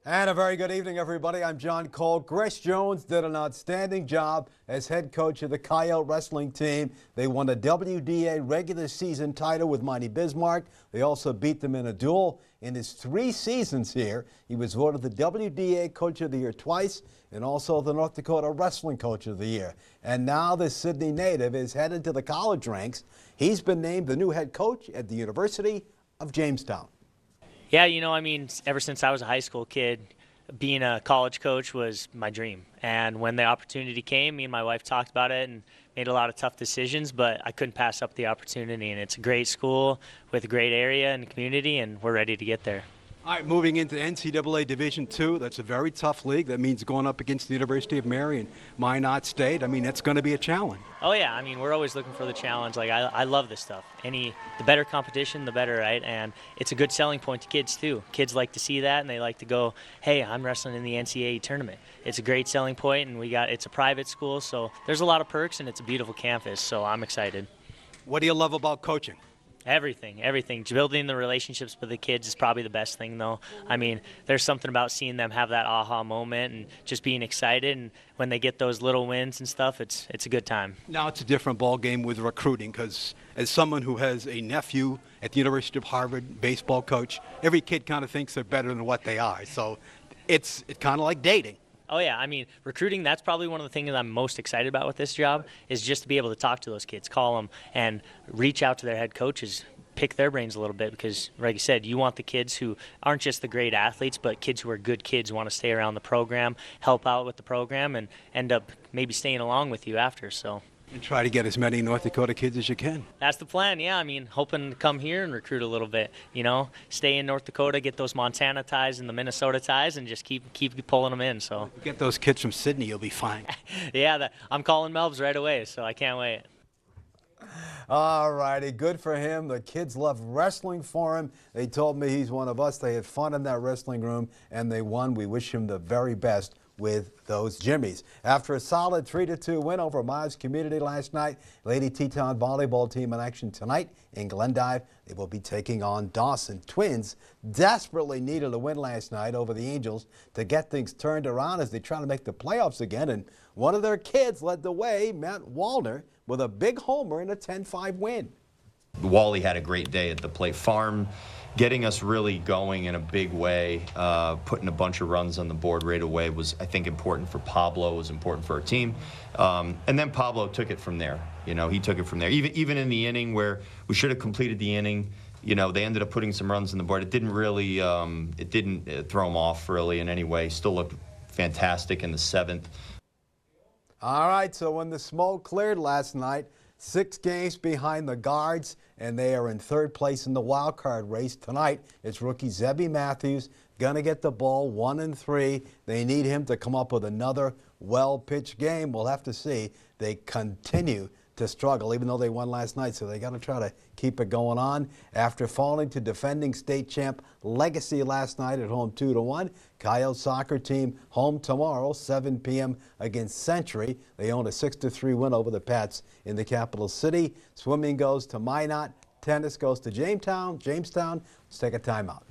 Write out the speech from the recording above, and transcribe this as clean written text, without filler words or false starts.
And a very good evening, everybody. I'm John Cole. Chris Jones did an outstanding job as head coach of the Coyote wrestling team. They won a WDA regular season title with Mighty Bismarck. They also beat them in a duel. In his 3 seasons here, he was voted the WDA Coach of the Year twice and also the North Dakota Wrestling Coach of the Year. And now this Sydney native is headed to the college ranks. He's been named the new head coach at the University of Jamestown. Yeah, ever since I was a high school kid, being a college coach was my dream. And when the opportunity came, me and my wife talked about it and made a lot of tough decisions, but I couldn't pass up the opportunity. And it's a great school with a great area and community, and we're ready to get there. All right, moving into NCAA Division II, that's a very tough league. That means going up against the University of Mary and Minot State. That's going to be a challenge. Oh yeah, we're always looking for the challenge. I love this stuff. The better competition, the better, right? And it's a good selling point to kids too. Kids like to see that, and they like to go, "Hey, I'm wrestling in the NCAA tournament." It's a great selling point, and it's a private school, so there's a lot of perks, and it's a beautiful campus. So I'm excited. What do you love about coaching? Everything. Building the relationships with the kids is probably the best thing, though. There's something about seeing them have that aha moment and just being excited, and when they get those little wins and stuff, it's a good time. Now it's a different ball game with recruiting, because as someone who has a nephew at the University of Harvard, baseball coach, every kid kind of thinks they're better than what they are. So it's kind of like dating. Oh yeah, recruiting, that's probably one of the things I'm most excited about with this job, is just to be able to talk to those kids, call them, and reach out to their head coaches, pick their brains a little bit, because like you said, you want the kids who aren't just the great athletes, but kids who are good kids, want to stay around the program, help out with the program, and end up maybe staying along with you after. So. And try to get as many North Dakota kids as you can. That's the plan, yeah. Hoping to come here and recruit a little bit, stay in North Dakota, get those Montana ties and the Minnesota ties, and just keep pulling them in. So get those kids from Sydney, you'll be fine. Yeah, I'm calling Melbs right away, so I can't wait. All righty, good for him. The kids love wrestling for him. They told me he's one of us. They had fun in that wrestling room, and they won. We wish him the very best with those Jimmies. After a solid 3-2 win over Miles Community last night, Lady Teton volleyball team in action tonight in Glendive. They will be taking on Dawson. Twins desperately needed a win last night over the Angels to get things turned around as they try to make the playoffs again, and one of their kids led the way, Matt Wallner, with a big homer in a 10-5 win. Wally had a great day at the Play Farm, getting us really going in a big way, putting a bunch of runs on the board right away was, I think, important for Pablo, was important for our team. And then Pablo took it from there. He took it from there. Even in the inning where we should have completed the inning, they ended up putting some runs on the board. It didn't really, throw him off really in any way. Still looked fantastic in the 7th. All right, so when the smoke cleared last night, 6 games behind the Guards, and they are in 3rd place in the wild card race. Tonight, it's rookie Zebby Matthews going to get the ball 1-3. They need him to come up with another well-pitched game. We'll have to see. They continue to struggle, even though they won last night, so they got to try to keep it going on. After falling to defending state champ Legacy last night at home 2-1, Coyote soccer team home tomorrow 7 p.m. against Century. They own a 6-3 win over the Pats in the capital city. Swimming goes to Minot. Tennis goes to Jamestown. Let's take a timeout.